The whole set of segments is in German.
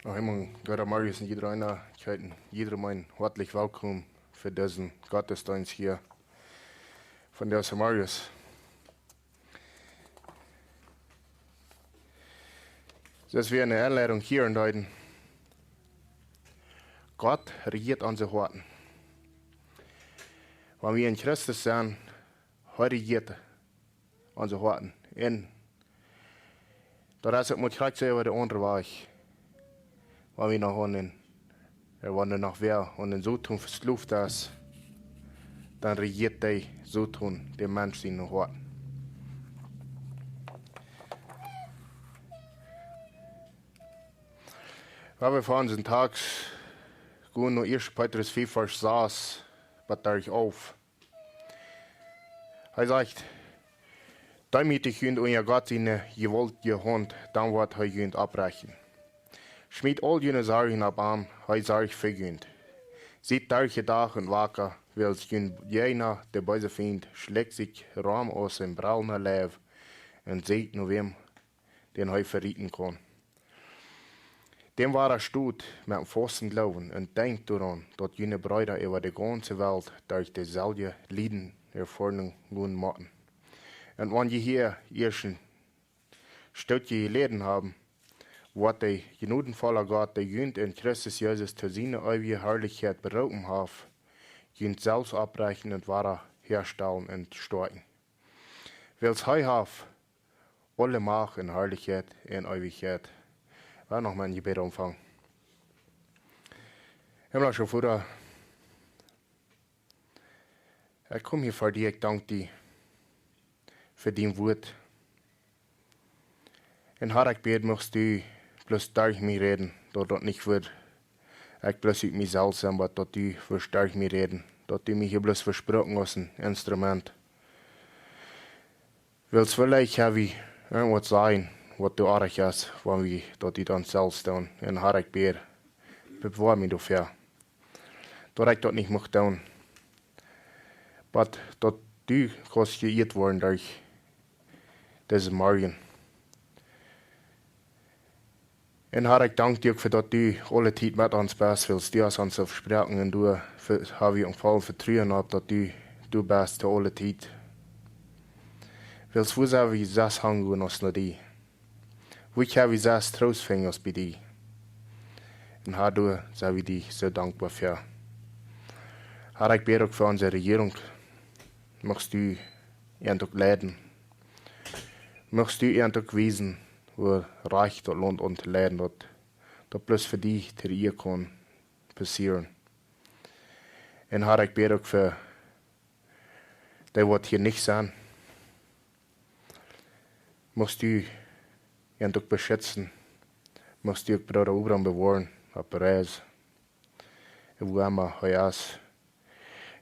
Noch einmal, Gott Marius und jeder einer, ich heiße jeder mein herzlich willkommen für diesen Gottesdienst hier von der Marius. Das wäre eine Einladung hier in Deuten. Gott regiert unsere Herzen. Wenn wir in Christus sind, regiert unsere Herzen. Und da ist es mit Christus über der andere Weg. Wenn wir noch wenn wir noch wer und in so tun versluft ist, dann regiert der so tun der Mensch in den Herzen. Weil wir vor unseren Tags gehen nur 1. Petrus 4, Vers 6, bat ich auf. Er sagt, damit ich jünd euer Gott seine gewollte Hand, dann wird er jünd abbrechen. Schmied all jene Sachen ab an, er sagt für jünd. Sieht solche Tag und wacker, weil jünd jener, der böse Feind, schlägt sich Raum aus dem braunen Leib und sieht nur wem, den er verrieten kann. Dem war stut mit dem festen Glauben und denkt daran, dass jene Brüder über die ganze Welt durch dieselbe Leiden erfahren gehen müssen. Und wenn die hier erst Stücke gelesen haben, wird der gnadenvolle Gott, der jünd in Christus Jesus zu seiner ewigen Herrlichkeit berufen hat, jünd selbst abbrechen und wahre herstellen und stärken. Weil es hat alle Macht und Herrlichkeit in Ewigkeit. War noch mal ein Gebet umfangen. Himmlischer Vater, ich komme hier vor dir, ich danke dir für dein Wort. Und Herr, ich bete, möchtest du bloß durch mich reden, dass das nicht wird, ich bloß mit mir selbst sein, aber dass du wirst durch mich reden, dass du mich hier bloß versprochen hast, ein Instrument. Weil es vielleicht habe ich irgendwas sein, was du arg hast, wenn wir dort dann selbst tun. Und Herr, ich bete, bewahr mich dafür. Dass ich das nicht mehr tun. Aber dass du kannst geirrt worden durch diese Morgen. Und Herr, ich danke dir, für dass du alle Zeit mit uns bist, weil du hast uns versprochen und du habe ich im Fall vertrauen, dass du bist zu alle Zeit. Weil es wo wir das hängen uns nach dir. Wo habe ich das Trostfängers bei dir. Und Herr, du sei wir dir so dankbar für. Herr, ich bete auch für unsere Regierung. Möchtest du endlich leiden. Möchtest du endlich wissen, wo Reich das Land und leiden wird. Das bloß für dich, der ihr kann passieren. Und Herr, ich bete auch für die, die hier nicht sein. Möchtest du endlich beschützen. Möchtest du auch Bruder Abraham bewahren, auf Paris. Wo immer er ist.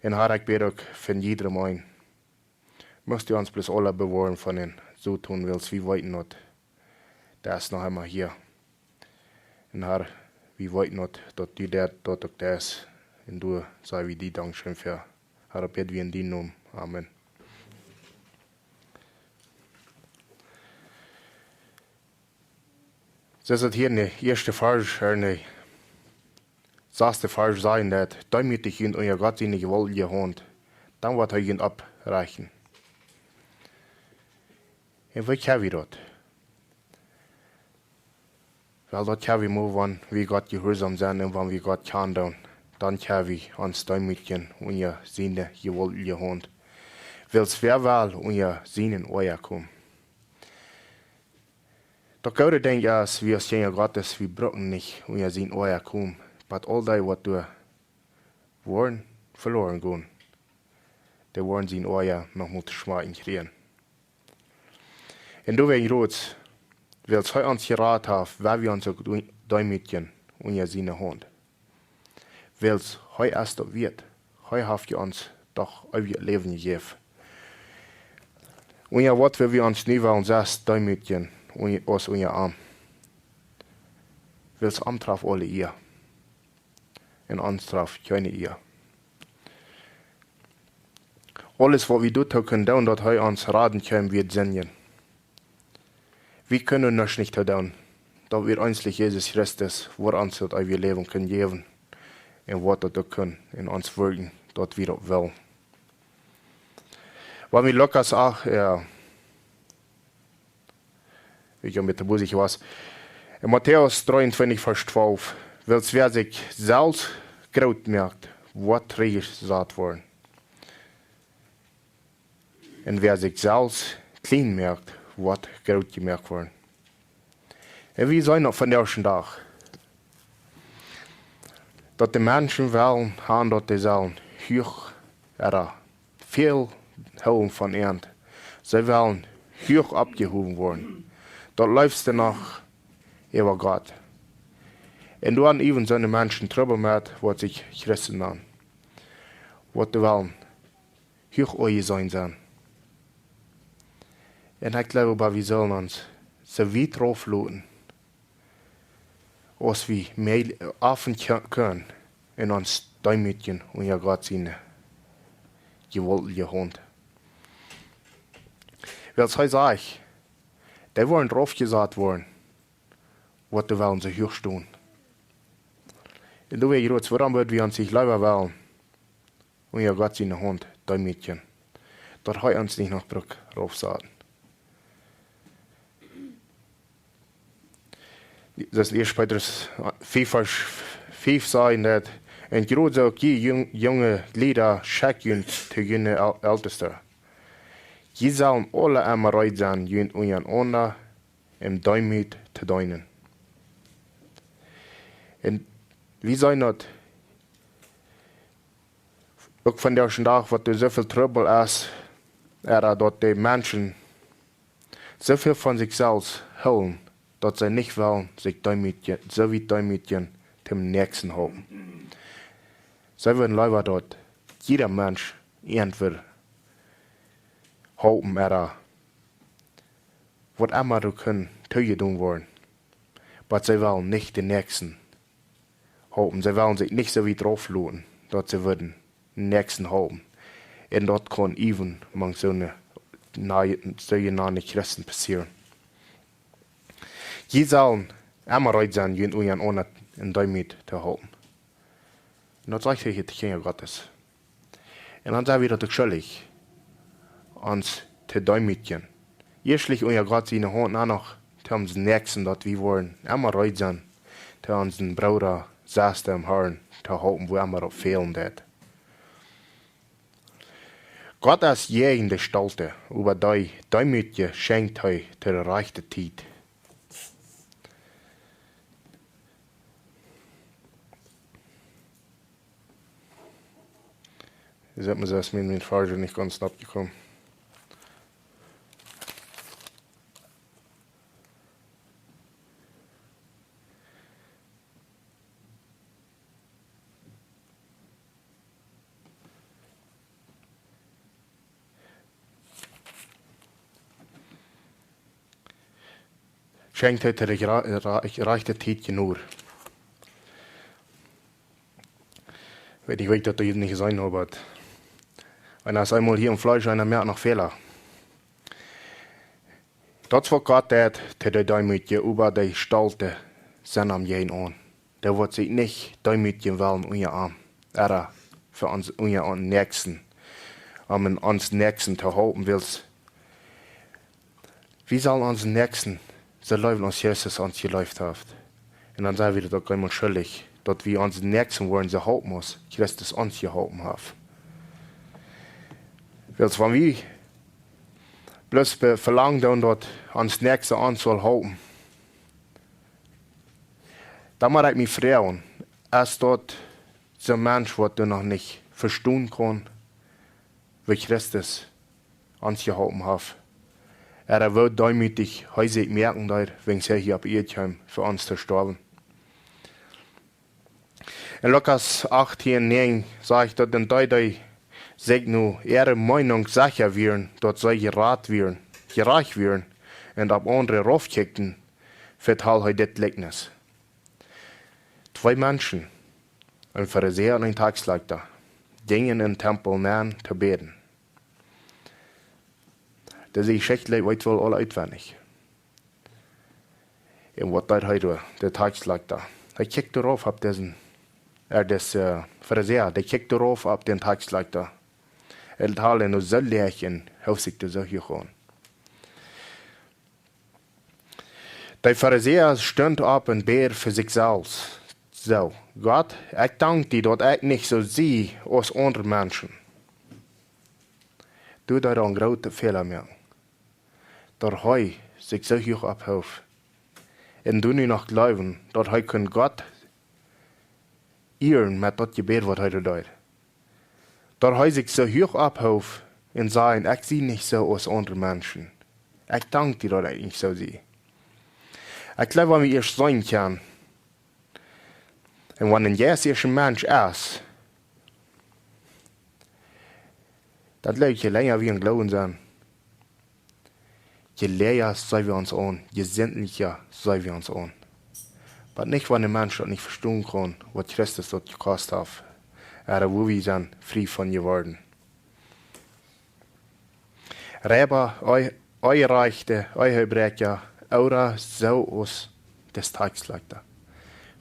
Und Herr, ich bete auch für jeden ein. Möchtest du uns bloß alle bewahren von ihnen, so tun willst, wie weit nicht. Der ist noch einmal hier. Und Herr, wie weit nicht, dass du dort auch da ist. Und du sei wie die Dankeschön für. Herr, ich bete wie in deinem Namen. Amen. Das ist hier eine erste Vers, eine sechste Vers sein, dass damit ich in euer Gott seine gewollte Hand, dann wird er ihn abreichen. Und wie kann wir das? Weil das kann wir nur, wenn wir Gott gehorsam sind und wenn wir Gott kennen, dann kann wir uns damit unser seine gewollte Hand. Weil es wer will, unser seinen Euer kommen. Das gute Ding ist, wir sind Gottes, wir brauchen nicht unser seinen Euer kommen. Aber all die, was du wollen, verloren gehen. Die wollen seinen Euer noch mit Schmerzen kriegen. Und du wegen Rots, weil es uns geraten hat, weil wir uns damit unser seine Hand. Weil es heute erst das wird. Heute habt ihr uns doch euer Leben gegeben. Und ja, was wir uns nie wollen, das damit aus unser Arm. Weil es antraf alle ihr. Und uns traf keine ihr. Alles, was wir dort können, dass wir uns raten können, wird singen. Wir können das nicht tun. dat wir einzig Jesus Christus, wo uns dat wir Leben können geben, und was dat können in uns wirken, dort wir auch will. Weil wir Lukas auch, ich habe mit der Musik was, in Matthäus 23, Vers 12, wils wer sich selbst groß merkt, wat reich gesagt worden. Und wer sich selbst klein merkt, wat groß gemerkt worden. Und wie zijn dat van de eerste dag? Dat de mensen wel gaan dat die zullen hoog veel houden van eind. Zij willen hoog opgehoben worden. Dat leefste nog über Gott. Und dann even seine Menschen Trouble mit, was sich Christen nennen. Was die wollen, hoch euch sein. Und ich glaube, wir sollen uns so weit drauf lassen, als wir mehr offen können in uns Däumchen und ja Gott seine gewollte Hand. Weil es heißt auch, die wollen drauf gesagt worden, was die wollen so hoch stehen. Und du weißt jetzt, warum wir uns sich lieber wollen und ja Gott seine Hand, Däumchen. Dort hat uns nicht noch Brück drauf sagen. Das ist 1. Petrus 5, Vers 5 sagen, dass en groot zou die jonge Glieder schacken te jene Älteste. Die sollen alle einmal bereit sein, jün untereinander im Däumit zu deinen. Und wie sein das? Auch von der ersten Tag, was du so viel Trouble hast, dort die Menschen so viel von sich selbst holen, dass sie nicht wollen, sich Däumchen, so wie Däumchen dem Nächsten haben. Sie würden lieber dort jeder Mensch irgendwie hoffen, was immer du können, tun wollen. Aber sie wollen nicht den Nächsten hoffen. Sie wollen sich nicht so wie drauf lassen, dass sie würden den Nächsten hoffen. Und dort kann even man so eine nahe Christen passieren. Die sollen immer bereit sein, jenen ohne in Däumit zu halten. Und das sagt die Kinder Gottes. Und dann sagen wir das schuldig, uns zu Däumitchen. Erstlich unser Gott seine Hand auch noch zu uns Nächsten, dass wir wollen immer bereit sein, zu unseren Bruder, Schwester im Herrn zu halten, wo immer auch fehlen wird. Gott ist jeden der Stolte, über die Däumitchen schenkt er zu der rechten Zeit. Jetzt hat man das mit meinem Vater nicht ganz abgekommen. Schenkt heute die rechte Zeit genug. Ich weiß, dass das nicht sein soll, aber einer ist einmal hier im Fleisch, einer merkt noch Fehler. Das, was Gott hat, der Däumchen über die Stalte sind am jeden an. Der wird sich nicht Däumchen wollen unser Arm. Für uns unser Nächsten. Um uns Nächsten zu halten willst. Wie soll uns Nächsten so laufen, als Jesus uns geläuft hat? Und dann sagen wir doch einmal schuldig, dass wir uns Nächsten wollen, so halten muss, Christus uns gehalten hat. Weil wenn wir bloß verlangen, dann dort ans nächste Anzahl halten, dann muss ich mich fragen, ist dort so ein Mensch, der du noch nicht verstehen kann, wie Christus uns gehalten hat. Wird demütig heute merken, wenn er hier auf Erdheim für uns zu sterben. In Lukas 18,9 sagt, dass dann die sich nur ihre Meinung sicher werden, dass sie gerecht werden und auf andere raufkicken, verteilt er das Gleichnis. 2 Menschen, ein Pharisäer und ein Tagsleiter, gingen in den Tempel näher zu beten. Das ist Geschichte, weit wohl alle auswendig. En wat deed hij door? De taakslag daar. Hij kijkt erop op deze, des Pharisäer, die kijkt erop op den taakslag daar. Het halen nu zo leeg en hoofdzicht zo hier gewoon. De Pharisäer stond op en beer voor zichzelf. Zo, God, ik dank die dat ik niet zo zie als andere mensen. Doe daar een grote fehler mee. Dat hij zich zo hoog ophoudt. En doe nu nog geloven dat hij kan God eeren met dat gebed wat hij doet. Dat hij zich zo hoog ophoudt en zei, ik zie niet zo als andere mensen. Ik dank die dat ik niet zo zie. Ik geloof wat we eerst zijn kan. En wanneer jij eerst een mens is, dat lijkt je länger wie een geloven zijn. Je leer sei wir uns an, je zindlicher sei wir uns an. Maar niet wanneer een mens dat niet verstaan kan, wat Christus dat gekost heeft. Wo we zijn vrij van geworden. Räber, eu reichte, eu Hebräer, eura so aus des Tagsleiter.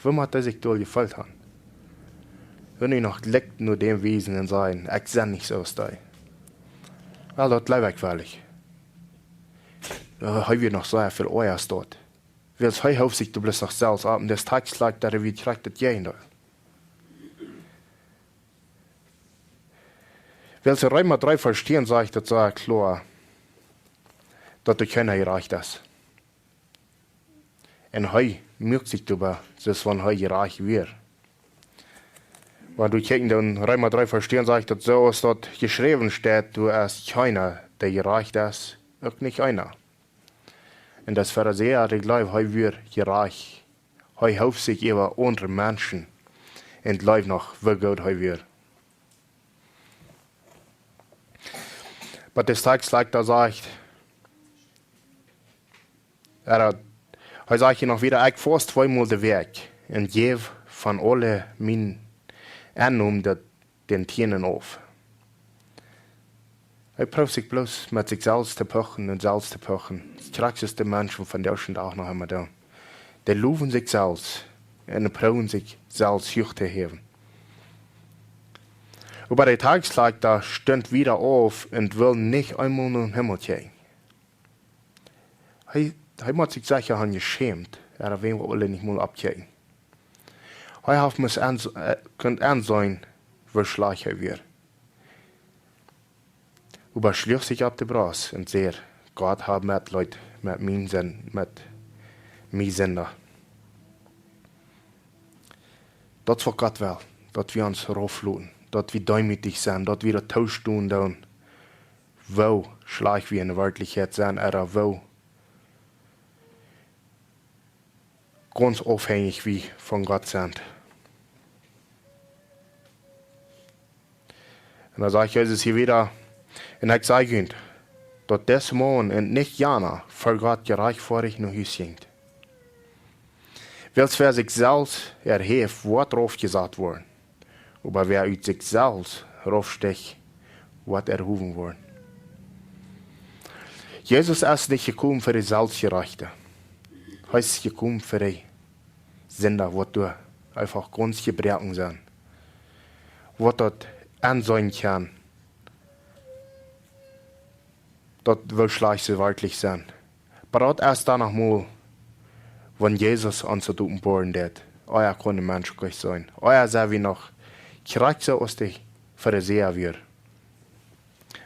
Wem hat das sich doll gefällt haben? Wenn ich noch leckt nur dem Wesen und sein, ich seh nicht so aus da. Well, dat leib ich wirklich. Hij weer nog zo veel oor staat. Wils hij hoeft zich te bloos nog zelfs op en des Tagsleiter dat wie trekt het jij in daar. Wils er eenmaal 3 verstehen, sag ich das so klar, dat de keiner gereicht ist. En hij merkt sich darüber, dass wenn hij gereich wird. Wenn du kijkt dann Römer 3 verstehen, sag ich das so, als dort geschrieben steht, du hast keiner, der gereicht ist, auch nicht einer. Und das Pharisäer, der glaubt, er wird gereich. Er hofft sich über andere Menschen und glaubt noch, wie gut er wird. Aber das Tagsleiter sagt, er sagt noch wieder, ich fast 2-mal den Weg und gebe von alle meinen Annahmen den Tieren auf. Er proeft sich bloß mit sich selbst zu pochen und selbst zu pochen. Das krankste Menschen von Deutschland auch noch einmal da. Die loben sich selbst und proben sich selbst hoch zu heben. Aber der Tagsleiter steht wieder auf und will nicht einmal in den Himmel gehen. Er hat sich sicher geschämt, er will alle nicht mal abgehen. Er muss ansehen, wie schlecht er wird. Überschlägt sich auf die Brust und sagt, Gott hat mit Leute, mit mir Sender. Das war Gott will, dass wir uns raufluden, dass wir demütig sind, dass wir das Tausch tun, dann, wo schlecht wir in der Wirklichkeit sind, oder wo ganz abhängig wie von Gott sind. Und da sagt Jesus hier wieder, und ich sage Ihnen, dass des Mann und nicht Jana für Gott gerechtfertigt nach Hause ging. Wils wer sich selbst erhebt, wird drauf gesagt worden. Aber wer uit sich selbst raufstecht, wird erhoben worden. Jesus ist nicht gekommen für die Selbstgerechte. Er ist gekommen für die Sünder, die du einfach ganz gebrochen sind. Was dort ansehen kann, das will schlecht so wirklich sein. Aber das erst danach mal, wenn Jesus uns so bohren wird, euer kann ein Mensch gleich sein. Euer sei wie noch, kriegt so aus der Pharisäer wird,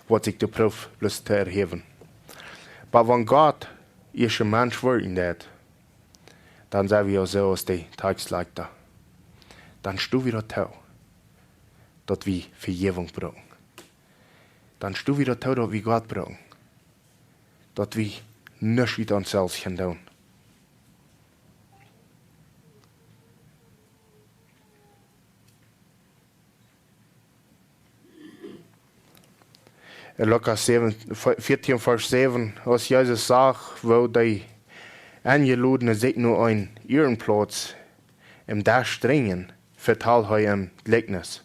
was sich der Prüf bloß zu erheben. Aber wenn Gott ist ein Mensch werden wird, dann sei wir so aus der Tagsleiter. Dann stu wieder tau, dass wir Vergebung brauchen. Dann stu wieder tau, dass wir Gott brauchen. Dass wir nichts mit uns selbst können tun. In Lukas 14, Vers 7, als Jesus sagt, wo die Angeludenen sich nur ein Ehrenplatz im Dash dringen, vertelt er ein Gleichnis.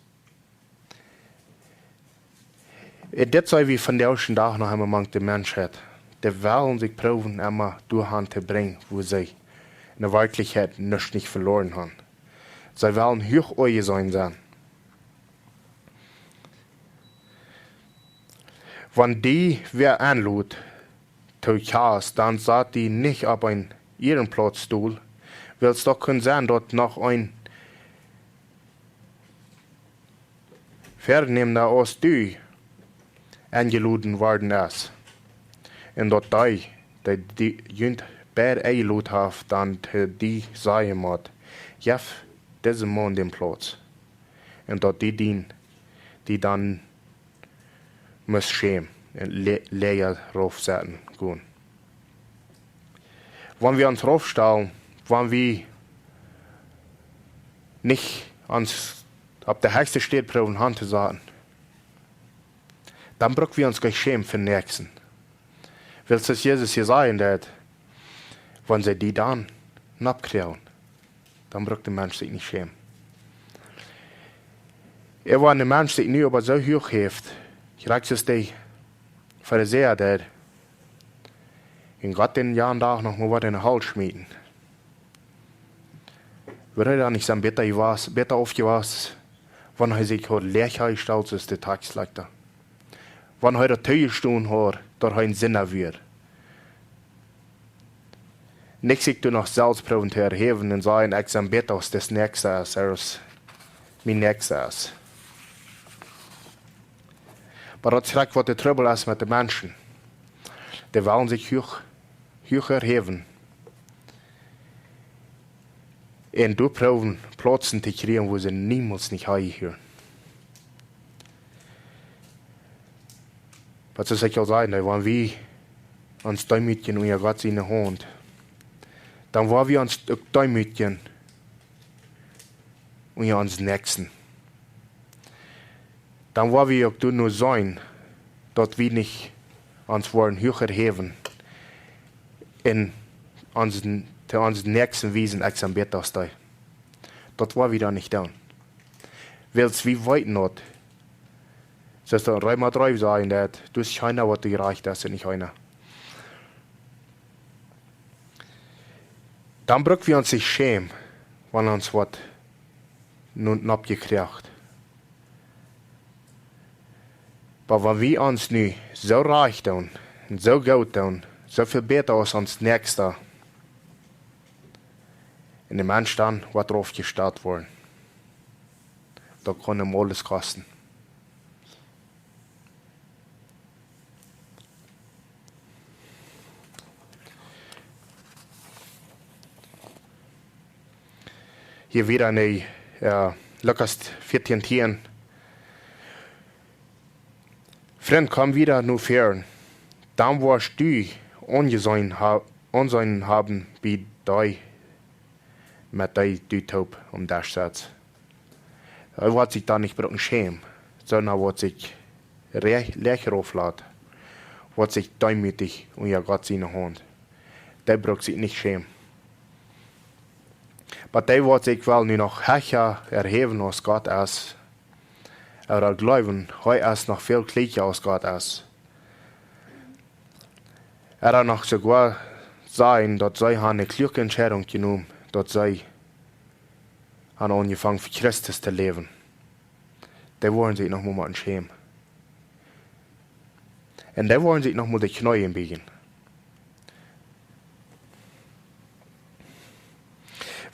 Das sei wie von der ersten Tag noch einmal die Menschheit. Die wollen sich proben, immer durch Hand zu bringen, wo sie in der Wirklichkeit nicht verloren haben. Sie wollen hoch euch sein. Wenn die wer anlud, zu Chaos, dann saß die nicht auf einen Ehrenplatzstuhl, weil es doch können sein, dort noch ein Vernehmender aus du angeluden worden ist. Und dort die jünt beide eingelud hat, dann die sagen muss, ja, diese Mann den Platz. Und dort die dann muss schämen und Leer raufsetzen gehen. Wenn wir uns raufstellen, wenn wir nicht uns auf der höchsten Stelle probieren, Hand zu sagen, dann brauchen wir uns gleich schämen für den Nächsten. Weil es Jesus hier sagen hat, wenn sie die dann abkriegen, dann braucht der Mensch sich nicht schämen. Wenn der Mensch sich nicht aber so hoch heeft, kriegt es die Pharisäer, der in Gott den Jahren da noch mal was in den Hals schmieden. Würde er nicht sein, besser aufgewasst, wenn er sich heute lächerlich stolz ist, der Tagsleiter. Wenn er heute Teuerstunden hat, dort er einen Sinn wird. Nicht sich du noch selbst probieren zu erheben und sagen, ich bin besser als das Nächste ist, als mein Nächster ist. Aber das ist, was der Trouble ist mit den Menschen. Die wollen sich hoch erheben. Und du probieren, Plätze zu kriegen, wo sie niemals nicht hier. Was soll ich auch sagen, wenn wir uns demütigen und ja Gott seine Hand, dann wollen wir uns demütigen und ja uns Nächsten. Dann wollen wir auch nur sein, dass wir nicht uns wollen hoch erheben und unseren Nächsten wiesen, ich bin besser als dich. Das wollen wir da nicht tun. Weil es wie weit nicht. Das ist einmal drei sagen, dass du bist keiner, was du erreicht hast, und nicht einer. Dann brauchen wir uns nicht schämen, wenn uns was nun abgekriegt. Aber wenn wir uns nu so reich tun, und so gut tun, so viel besser als uns Nächster, und der Mensch dann, was drauf gestellt worden, da kann ihm alles kosten. Hier wieder eine Lukas 14:10. Freund, komm wieder nur fern. Dann wirst du Ansehen haben, wie dich mit du taub das Satz. Er wird sich da nicht brauchen schämen, sondern wird sich lächeln aufladen, wird sich demütig und ja Gott seine Hand. Der braucht sich nicht schämen. Aber der wird sich wohl nur noch höher erheben als Gott ist. Er glauben, er ist noch viel kleiner als Gott ist. Er hat noch sogar sagen, dass sie eine kluge Entscheidung genommen, dass sie haben angefangen für Christus zu leben. Die wollen sich noch mal schämen. Und die wollen sich noch mal die Knie biegen.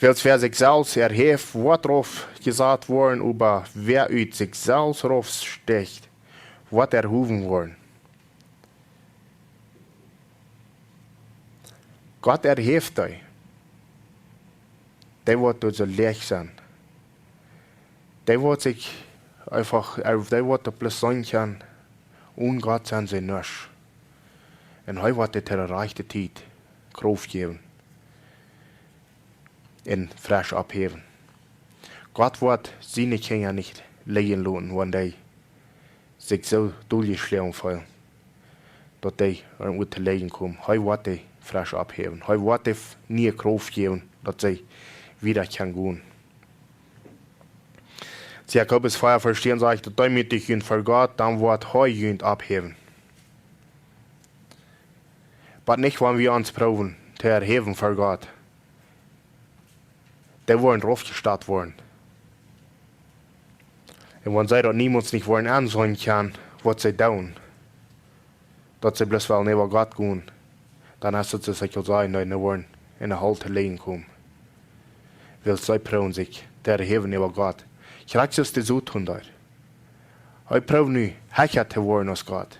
Weil wer sich selbst erhebt, wird darauf gesagt worden, über wer uit sich selbst raufstecht, wird erhoben worden. Gott erhebt dich. Der wird so leicht sein. Der wird sich einfach, der wird bloß sein können, und Gott sein sie nicht. Und heute wird der erreichte Zeit Kraft geben. Und frisch abheben. Gott wird seine Kinder nicht liegen lassen, wenn die sich so durchgeschlagen fühlen, dass die irgendwo zu liegen kommen. Heute wird die frisch abheben. Heute wird die nie Kraft geben, dass sie wieder gehen können. Sie Jakobus 4 verstehen, sagt, dass demütig und für Gott, dann wird heute abheben. Aber nicht, wenn wir uns proben, zu erheben für Gott. die wollen draufgestarrt worden. Und wenn sie dort niemals nicht wollen ansehen kann, was sie tun, dass sie bloß weil neben Gott gehen, dann hast du zu sich sagen, nein, sie wollen in der Halte legen kommen. Weil sie proben sich, der Heaven neben Gott. Krijgt ze het zo doen daar. Hij probeert nu hecher te worden als God.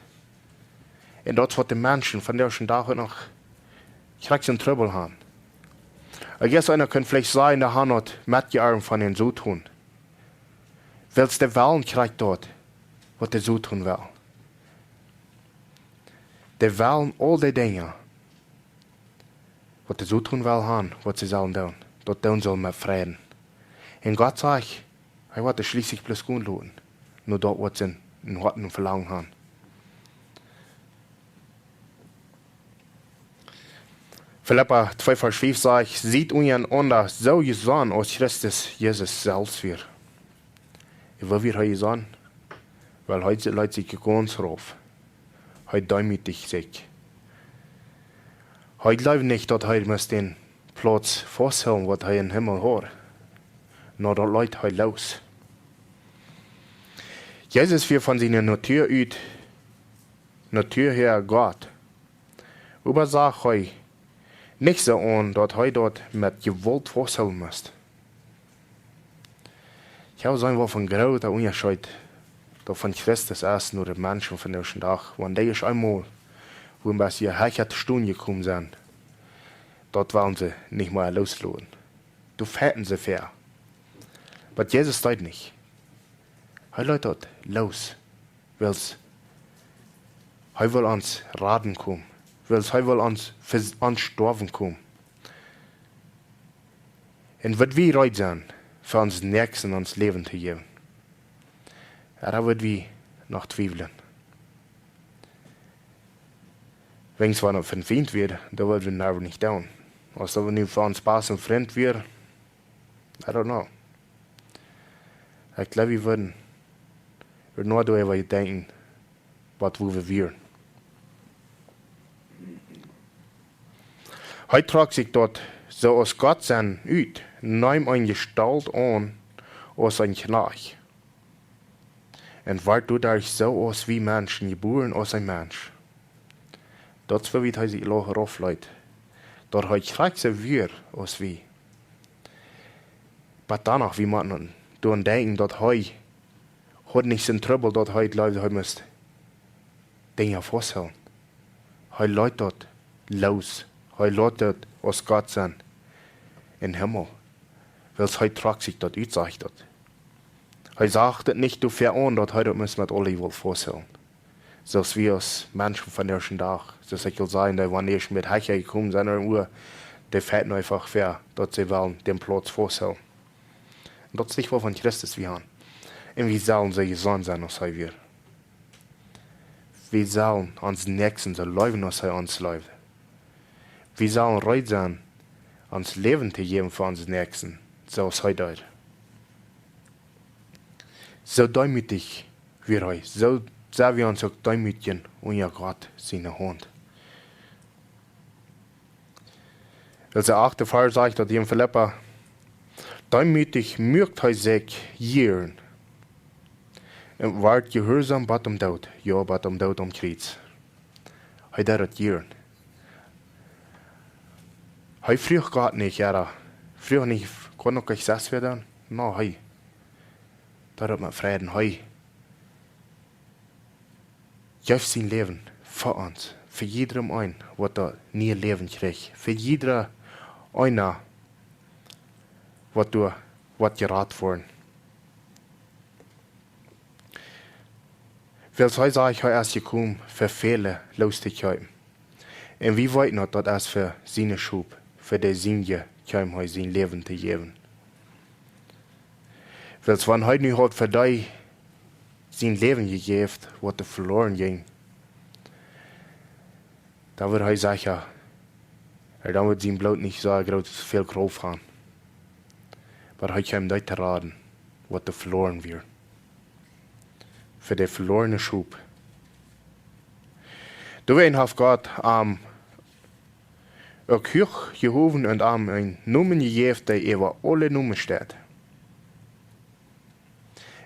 En dat is wat de mensen van deze dagen nog krijgt in trouble hebben. Ik guess einer kan vielleicht sagen, dat hij het met je arm van hen zo doen. Wels de wellen krijgt dat, wat de zo doen wil. De wellen al die dingen, wat de zo doen wil hebben, wat ze zullen doen. Dat doen ze met vrede. En God zegt, hij wordt er schließlich bloß gut lassen. Nur dort, was sie in Horten und Verlangen haben. Philippa 2, Vers 5 sagt, sieht einander so gesandt als Christus Jesus selbst wir. Und wo wird er gesandt? Weil heute leid sich ganz rauf. Heute demütig sich. Heute glaubt nicht, dass er muss den Platz festhalten, was er im Himmel hat. Nur dort leid er los. Jesus wird von seiner Natur uit, Natur her Gott. Aber sagt er nicht so an, dass er dort mit Gewalt festhalten muss. Ich habe sagen, was von großer Unterschied da von Christus ist nur den Menschen von diesem Tag. Wenn die ist einmal, wo ein bisschen hecher Stunde gekommen sind, dort wollen sie nicht mehr loslassen. Du fährten sie fair. Aber Jesus steht nicht. Er lädt dort los, weil er will ans Raden kommen, weil er will ans Sterben kommen. Und wird wir bereit sein, für uns Nächsten ans Leben zu geben? Ja, da wird wir noch zweifeln. Wenn es noch für ein Feind wird, da wird wir aber nicht tun. Als wir nicht für uns Spaß und Freund wird, I don't know. Ich glaube, wir würden nur darüber denken, was wir wären. Heute tragt sich dort so aus Gott sein uit, nahm eine Gestalt an als ein Knecht. Und ward du dadurch so aus wie Menschen, geboren als ein Mensch. Das wird er sich lachen aufleut. Dort heute kriegt sie wir als wie. Aber danach, wie man dann denken, dass heute hat nicht so ein Trouble, dass heute Leute heute müssen Dinge festhalten. Heute läuft dort los. Heute läuft dort aus Gott sein in den Himmel. Weil es heute tragt sich dort aus, sagt dort. Heute sagt es nicht, du fährst an, dass heute müssen wir alle wohl festhalten. Selbst wir als Menschen von der ersten Tag, das ich will sagen, die waren erst mit Hecher gekommen, seiner Uhr, die fährt einfach fair, dass sie wollen den Platz festhalten. Und das ist nicht, wovon Christus wir haben. Und wie sollen sie gesandt sein, als wir? Wir sollen uns Nächsten so leben, als uns lebt. Wir sollen bereit sein, uns Leben zu geben für uns Nächsten, so als heute. So demütig wie er, so sehr wir uns auch demütigen und ja Gott seine Hand. Also der 8. Vers sagt, dass in Philippa, demütig mögt er sich jähren. Und ward gehorsam bat Tod, ja, bat Tod am Kreuz. Hij deed het jähren. Hij vroeg Gott nicht, ja, vroeg nicht, kann noch gesetzt werden? No, hij. Dat hat mit Frieden, hij. Geeft zijn Leben für uns, für jedem ein, was da nie Leben kriegt, für jeder einer, was geraten worden. Weil so sage ich, er ist gekommen, für viele Lustigkeiten. Und wie weit noch, dass es für seine Schub, für die Sinne, kam er sein Leben zu geben. Weil es wenn heute nicht hat für die sein Leben gegeben, was er verloren ging, da wird er sicher, dann wird sein Blut nicht so viel groß haben. Aber heute kam nicht zu raten, was er verloren wird. Für den verlorenen Schub. Du weißt, hat Gott Ook Huch, Jehoven und Am ein Numen gegeven die über alle Numen steht.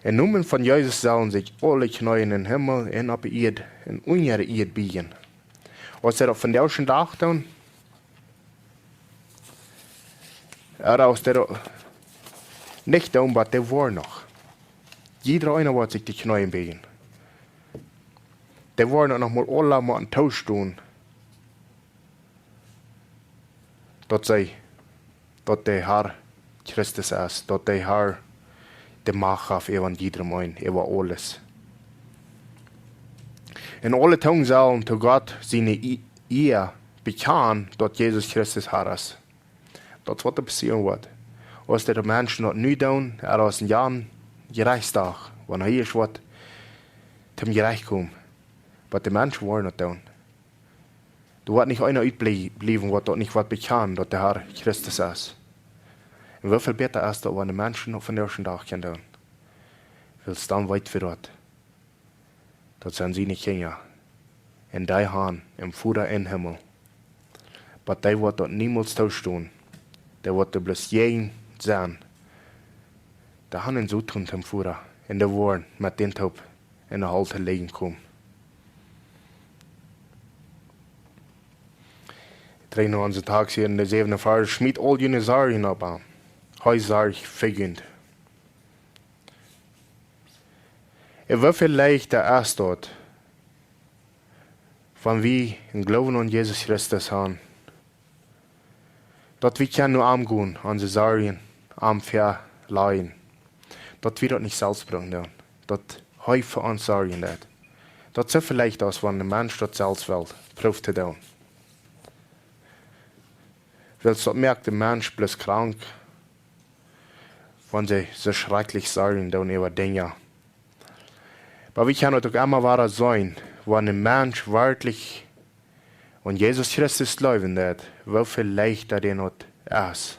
En Numen von Jesus sollen sich alle Knie in den Himmel en op de Erde, en onder de Erde biegen. Als er op van de dag doen, als er nicht doen, wat er war noch. Jeder einer wird sich die Knie biegen. Der war noch mal alle mal einen Tausch tun. Dat der Herr Christus ist, dat der Herr de Macht auf über jedem ein, über alles. In alle Tungen sollen zu Gott seine Ehe bekennen, dass Jesus Christus Herr ist. Das wird passieren wird. Als der Mensch noch nie tun, aus den Jahren Gerichtstag, wenn hier ist, wird zum Gericht kommen. Aber die Menschen wollen nicht tun. Du wird nicht einer uitbleiben, was dort nicht wird bekennen, dass der Herr Christus ist. Und wie viel besser ist das, wenn die Menschen auf den ersten Tag tun können? Weil es dann weit für dort. Das sind sie nicht Kinder. In die Hand, im Vater im Himmel. Aber die wird dort niemals tauschen. Der wird bloß jeden sein. Da haben einen Zutun zum Vater. In der Worten mit den Taub in der Halte legen kommen. 93 Tag hier in der 7. Vers, schmied all jene Sargen ab an. Heu sarg vergünd. Wie viel leichter ist dort, wenn wir im Glauben an Jesus Christus haben, dass wir können nur angehen, an die Sargen, am verleihen, dass wir das nicht selbst bringen, dass Heu für uns sorgen wird. Das ist so vielleicht aus, wenn ein Mensch das selbst will, prüft zu tun. Weil es merkt, der Mensch bloß krank, wenn sie so schrecklich sagen, dann über Dinge. Aber wir können doch immer wahr sein, wenn ein Mensch wirklich und Jesus Christus leben wird, wie viel leichter der noch ist,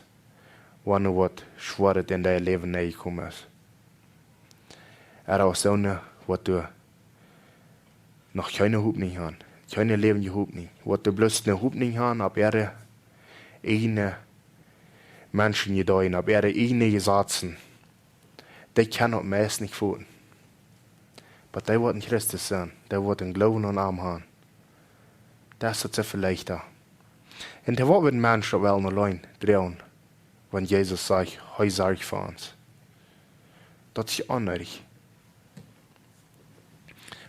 wenn er was Schweres in dein Leben gekommen ist. Auch so eine, was du noch keine Hoffnung hast, keine Leben gehabt nicht, was du bloß eine Hoffnung hast, ab ihre eigene Menschen gedeihen, ab ihre eigene Gesetze, die kann auch meist nicht fühlen. Aber die wird in Christus sein, die wird den Glauben an Arm haben. Das ist so viel leichter. Und der wird ein Mensch auch wel allein drehen, wenn Jesus sagt, heu sag ich für uns. Das ist unnötig.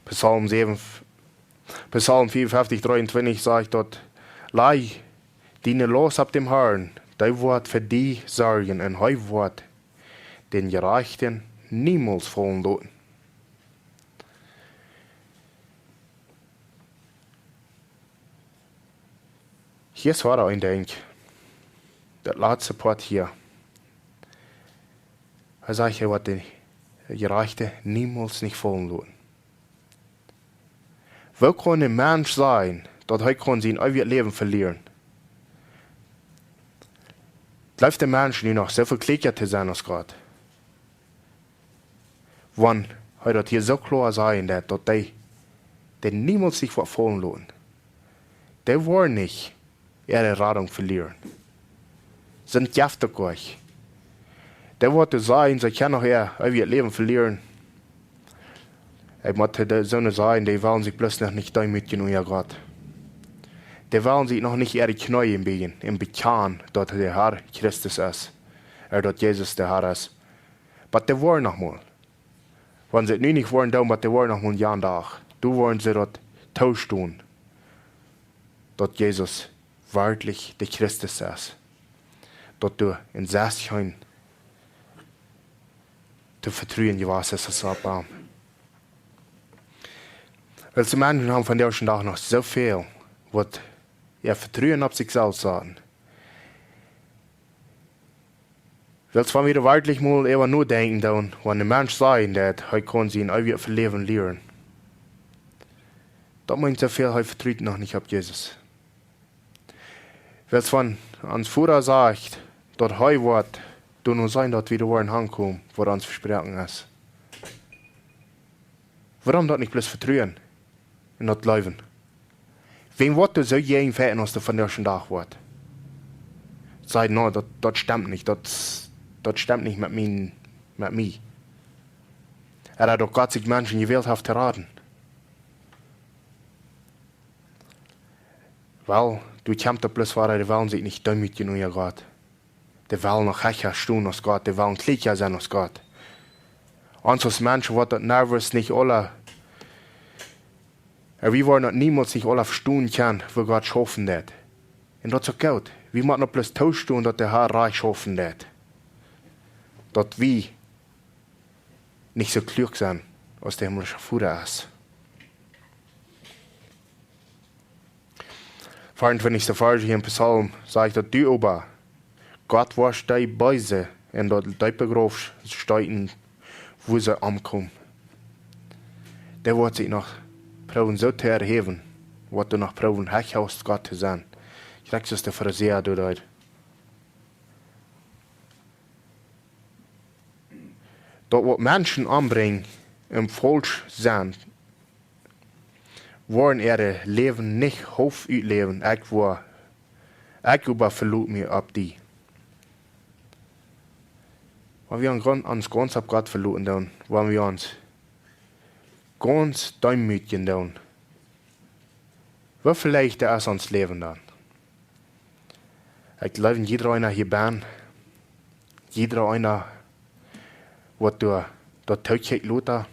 Psalm 54, 23 sagt dort, Lei, diene los ab dem Herrn, der wird für die sorgen und heu wird den Gerechten niemals fallen lassen. Hier ist war ein Denk. Der letzte Part hier. Er sagt, er wird den Gerechten niemals nicht fallen lassen. Wo kann ein Mensch sein, dass er sein ewiges Leben verlieren? Läuft der Mensch nicht noch so viel glücklicher zu sein als Gott? Wenn er das hier so klar sein, dass die niemals sich fallen lassen. Die wollen nicht ihre Radung verlieren. Sind giftig euch. Die wollen sein, sie können auch ihr ewiges Leben verlieren. Ich möchte so sein, die wollen sich bloß noch nicht damit genug, Gott. Die wollen sich noch nicht ihre Knie biegen, im Bekennen, dass der Herr Christus ist, dass Jesus der Herr ist. Aber die wollen noch mal. Wenn sie nicht wollen, dann, aber die wollen noch mal einen Tag. Du wollen sie das tausch tun, dass Jesus wirklich der Christus ist. Dass du in Sesschein zu vertrauen, was es ist, aber weil die Menschen haben von der ersten Tag noch so viel, was ihr Vertrauen auf sich selbst haben. Weil es von mir wirklich mal eher nur denken, dann, wenn ein Mensch sagt, dass er kann sein ewiges Leben lernen. Das meint so viel, er vertraut noch nicht auf Jesus. Weil es von ans Vater sagt, dass er wird, du nur sein, dass wir wieder ankommen, wo uns versprochen ist. Warum das nicht bloß vertrauen? Und das Leben. Wem wird du so jeden Fäden, als du von der ersten Tag wird? sagt, no, das stimmt nicht, das stimmt nicht mit mir. Er hat doch Gott sich Menschen gewählt hat zu raten. Weil, du kommst da bloß vor, die wollen sich nicht demütigen genug, ja Gott. Die wollen noch hecher stehen als Gott, die wollen klicker sein als Gott. Uns als Menschen wird das nervös nicht alle. Wir wollen das niemals nicht alle verstehen können, wo Gott schaffen wird. Und das ist auch gut. Wir müssen noch bloß tauschen, dass der Herr reich schaffen wird. Dass wir nicht so klug sind, als der himmlische Vater ist. 24. Vers hier im Psalm sagt, dass du aber Gott warst deine Beise und dass dein Begriff steht, wo sie ankommen. Der wird sich noch proben so zu erheben, wird du noch proben, hecht aus Gott zu sein. Ich denke, das ist der Pharisäer, du dort. Dort, was Menschen anbringen, im falsch sein, wollen ihre Leben nicht hof uitleven. Ich überverlot mir ab die. Wenn wir uns ganz ab Gott verloren dann, wenn wir uns ganz demütigen dann, wie vielleicht ist uns Leben dann? Ich glaube, jeder einer hier bin, jeder einer, was du dort taugt, Lothar,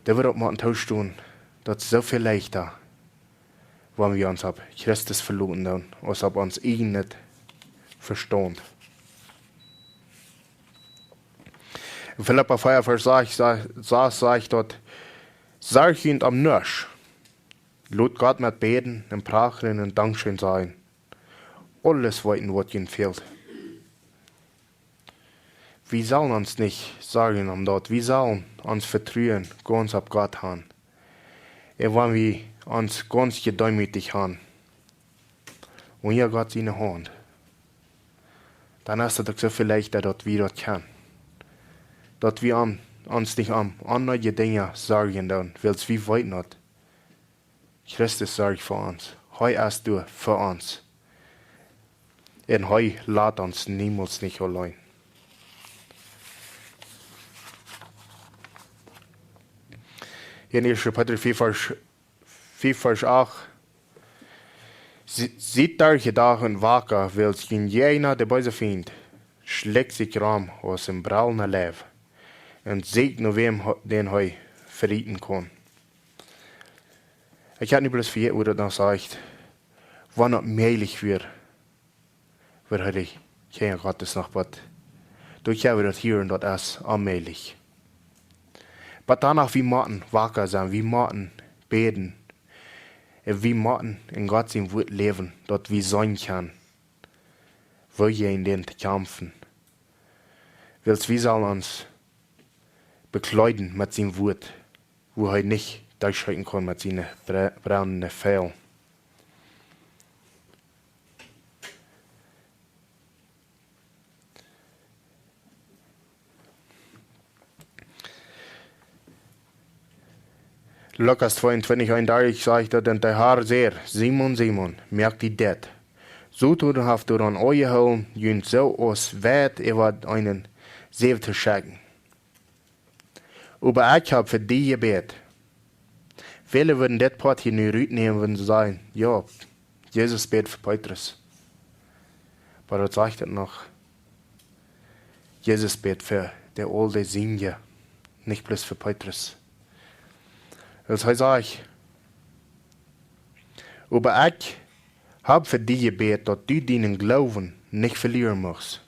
der wird auch mal einen Tausch tun. Das ist so viel leichter, wenn wir uns ab Christus verloren dann, als ob uns ihn nicht verstehen. In Philippa 4, Vers 6 sagt dort, sag ihn am Nösch, lot Gott mit Beten und Prachen und Dankeschön sein. Alles weiten, was ihnen fehlt. Wir sollen uns nicht sagen am dort, wir sollen uns vertrauen, ganz ab Gott haben. Und wenn wir uns ganz gedemütigt haben, und hier Gott seine Hand, dann ist es doch so viel leichter, dass wir das können. Dass wir uns nicht an andere Dinge sagen, dann, weil wir weit nicht. Christus sorgt für uns. Heu erst du für uns. Und heu lässt uns niemals nicht allein. In 1. Petrus 4, Vers 8. Sieht solche Dagen wacker, weil jener der böse Feind schlägt sich rum aus dem braunen Leben und sieht nur wem den heu verrieten kann. Ich habe nicht bloß für oder dann sagt, wann es möglich wird heute kein Gottes noch was. Durch habe das hier und dort ist allmählich. Aber danach, wir müssen wacker sein, wir müssen beten, wir müssen in Gott sein Wort leben, dort wir sein können, wo wir in den kämpfen. Weil wir sollen uns bekleiden mit seinem Wort, wo er nicht durchschreiten kann mit seinen braunen Fell. Lukas 22, 31 sagt er, denn der Herr sehr, Simon, Simon, merkt die det. So tut haft du an euer Höllen, jünt so aus wert, wird einen Sev zu schicken. Aber ich habe für die gebet. Viele würden das Part hier nicht rütnehmen, wenn sie sagen, ja, Jesus bet für Petrus. Aber das sagt er noch, Jesus bet für der alte Senior, nicht bloß für Petrus. Das heißt ich, aber ich habe für die gebet, dass du deinen Glauben nicht verlieren musst.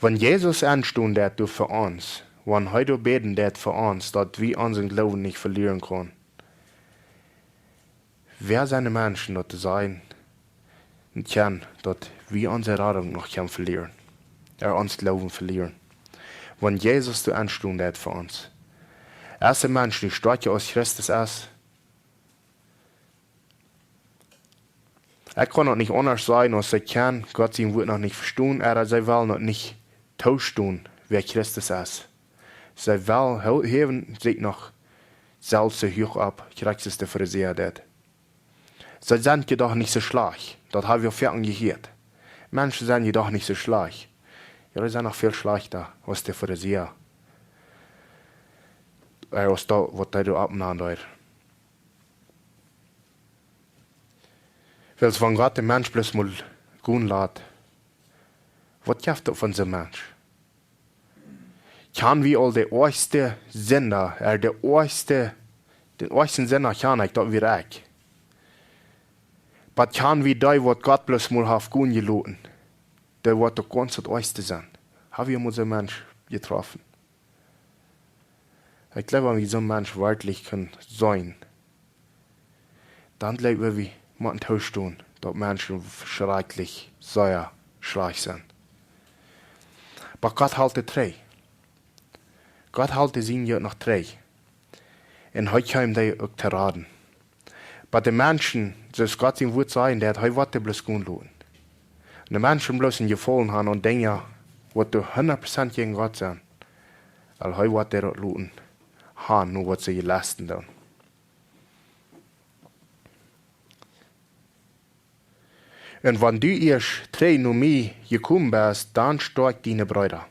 Wenn Jesus anstund hat für uns, wenn heute beten hat für uns, dass wir unseren Glauben nicht verlieren können, wer seine Menschen dort sein kann, dass wir unsere Rettung noch verlieren, uns Glauben verlieren. Wenn Jesus anstund hat für uns. Erste Mensch, die stark aus Christus ist. Er kann noch nicht anders sein, als er kann. Gott sein Wort noch nicht verstehen. Sie will noch nicht tauschen, wer Christus ist. Sie will heben sich noch selbst so hoch ab. Christus der Pharisäer dort. Sie sind jedoch nicht so schlecht. Das haben wir vorhin gehört. Menschen sind jedoch nicht so schlecht. Ja, die sind noch viel schlechter als die Pharisäer. Als da, was da abnehmen. Weil wenn Gott den Mensch bloß mal gehen lässt, was gibt das von so einem Mensch? Kann wir all der erste Sender, den ersten Sender kann ich, das wir auch. Aber kann wir da, was Gott bloß mal hat gehen gelassen, der wird doch ganz das erste sein. Haben wir mal so einen Mensch getroffen? Ich glaube, wenn wir so ein Mensch wirklich können sein, dann glaube ich, wir müssen tauschen, dass Menschen schrecklich sehr schlecht sind. Aber Gott hält drei. Gott hält sie ja noch drei. Und heute kommen die auch zu raten. Aber die Menschen, das Gott ihm Wort sagen, der hat heute was bloß gehen lassen. Und die Menschen bloß in Gefallen haben und denken, ja, was du 100% gegen Gott sein. Also heute was der lassen haben, nur was sie gelassen haben. Und wenn du erst drei nur mehr gekommen bist, dann stark deine Brüder.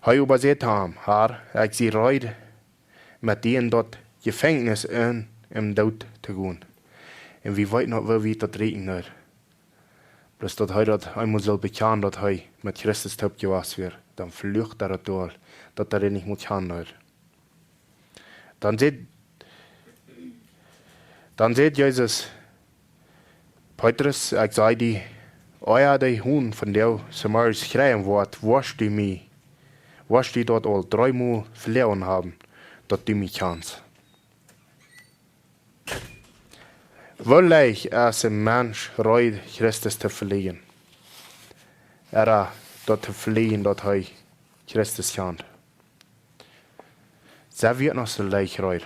Heu übersehen haben, Herr, ich sie reut, mit denen dort Gefängnis im Tod zu gehen. Und wie weit noch wir das reden nicht. Bloß dass heu dort einmal so bekannt, dass heu mit Christus top gewasst wird, dann flücht durch, dass nicht mit Hand nicht. Dann seht Jesus, Petrus, ich sage dir, euer die Huhn von der Samaris schreien wird, wirst du mich, wirst du dort all 3 Mal verloren haben, dass du mich kannst. Will ich als ein Mensch reut, Christus zu verlieren? Dort zu verlieren, dass er Christus kennt. Sie wird noch so leicht reut.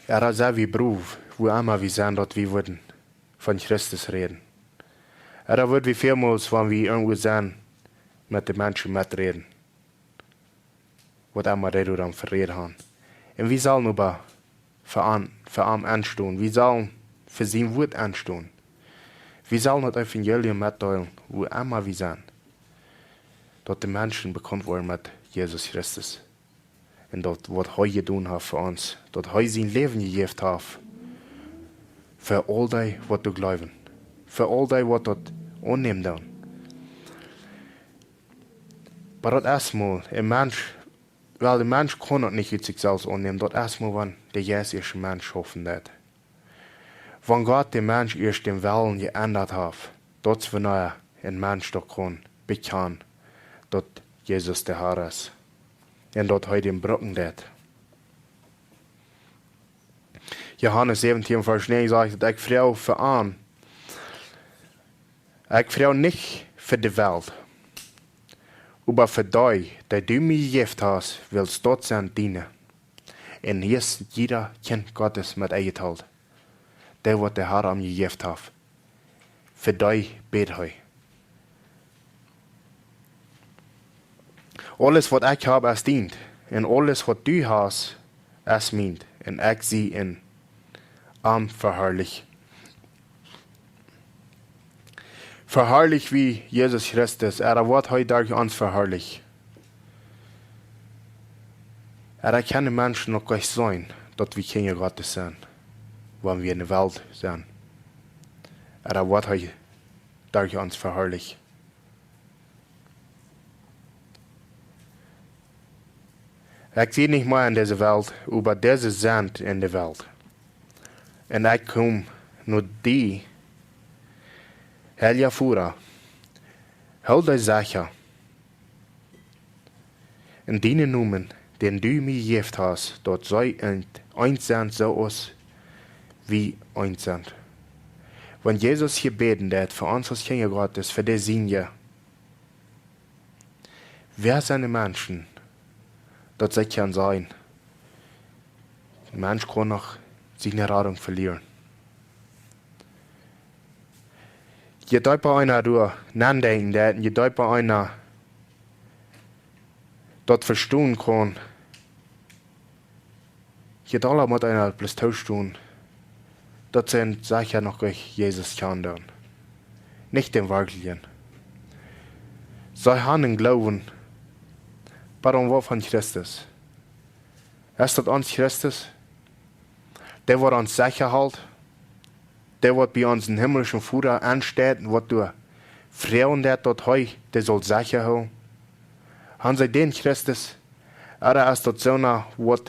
Sehr wie Beruf, wo einmal wir sind, dass wir würden von Christus reden. Wird wie vielmals, wenn wir irgendwo sind, mit den Menschen mitreden. Was einmal reden dann verreden haben. Und wir sollen aber für ihn anstehen. Wir sollen für sein Wort anstehen. Wir sollen das Evangelium mitteilen, wo einmal wir sind. Dass die Menschen bekannt werden mit Jesus Christus. Und dort, was er getan hat für uns. Dass er sein Leben gegeben hat. Für all die, was du glauben. Für all die, was dort annehmen dann. Aber das erstmal, ein Mensch, weil der Mensch kann das nicht mit sich selbst annehmen. Das erstmal, wenn der erste Mensch hoffen hat. Wenn Gott den Mensch erst den Willen geändert hat, das wenn er ein Mensch doch kann, bekannt, dass Jesus der Herr ist. Und dass er den Brücken hat. Johannes 17, Vers 9 sagt, ich frage für an. Ich frage nicht für die Welt. Aber für die, die du mir gegeben hast, willst dort sein dienen. Und hier ist jeder Kind Gottes mit eingeteilt. Der, was der Herr mir gegeben hat. Für die bete ich. Alles, was ich habe, ist dient. Und alles, was du hast, ist meint. Und ich sie in am verherrlich. Verherrlich wie Jesus Christus. Wird heute durch uns verherrlich. Kann den Menschen noch gleich sein, dass wir Kinder Gottes sind, wenn wir in der Welt sind. Wird heute durch uns verherrlich. Ich sehe nicht mehr in dieser Welt, aber diese sind in der Welt. Und ich komme nur die, Helja Fura, hol die Sache. In deinen Namen, den du mir gegeben hast, dort sei eins sein, so aus wie eins sind. Wenn Jesus hier beten hat, für uns als Kinder Gottes, für die Sinne, wer sind die Menschen, dass sie kann sein? Ein Mensch kann noch seine Radung verlieren. Je dieper einer durch nachdenken, je dieper einer dort verstehen kann, je dollar moet einer plus tun, dat zijn sicher noch euch Jesus kan nicht den Wirklichen. Sei haben Glauben, warum war von Christus? Ist das uns Christus? Der wird uns sicher halt. Der wird bei uns den himmlischen Vater ansteht, was du Frauen der dort heu, der soll sicher haben. Haben sie den Christus? Oder ist das so eine, was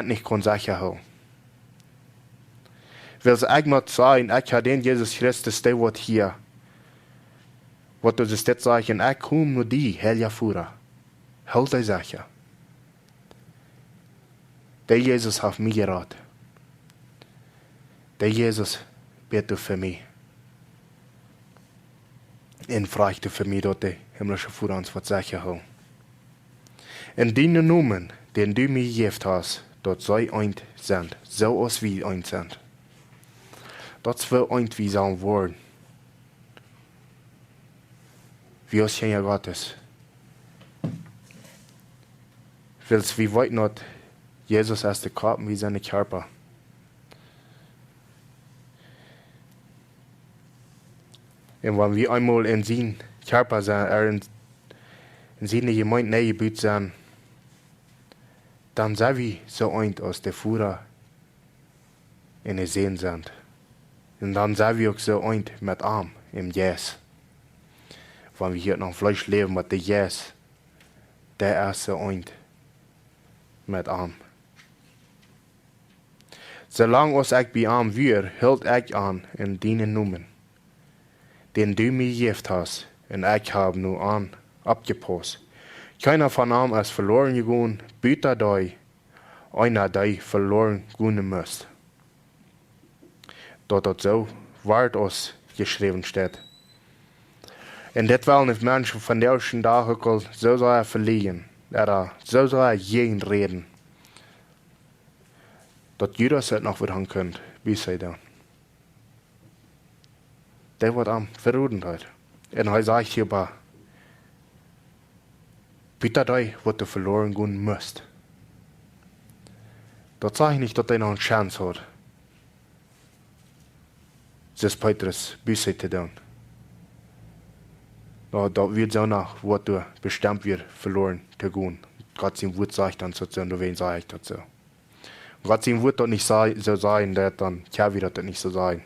nicht kann sicher haben? Will sie eigentlich sagen, ich habe den Jesus Christus, der wird hier. Wat du das sagen, ich komme nur die, Herr Vater. Halt dich sicher. Der Jesus hat mich geraten. Der Jesus betet für mich. Und fragt für mich, dass der himmlische Vater uns was sicher hat. In deinen Namen, den du mir gegeben hast, dort sei eint sind, so als wir eint sind. Das will eint wie sein wollen. Wie aus Kinder Gottes. Weil wir weit nicht Jesus als der Körper wie seine Körper. Und wenn wir einmal in seinen Körper sind, in seine Gemeinde eingebaut sind, dann sind wir so eint aus der Führer in der Sehen sind. Und dann sind wir auch so eint mit Arm im Jes. Wenn wir hier noch Fleisch leben mit der Jes, der ist so eint mit Arm. Solange ich bei Arm wir, hält ich an in deinen Namen, den du mir gegeben hast, und ich habe nur an abgepasst. Keiner von Arm ist verloren gegangen, bitte dich, einer der verloren gehen muss. Dort so wart uns geschrieben steht. Und das wollen die Menschen von der ersten Tag so soll verlieren, oder so soll jeden reden. Dass Judas es noch wieder könnt, wie sei dann. Der wird am Verrudenheit. Und er sagt hierbei, bitte dich, was du verloren gehen musst. Das sage ich nicht, dass er noch eine Chance hat. Das ist Petrus, Büsse zu tun. Da wird so nach, was du bestimmt wird, verloren zu gehen. Gott sein Wort sagt dann so, und wen sage ich dazu. Gott sein Wort doch nicht so sein, dann kann wir das nicht so sein.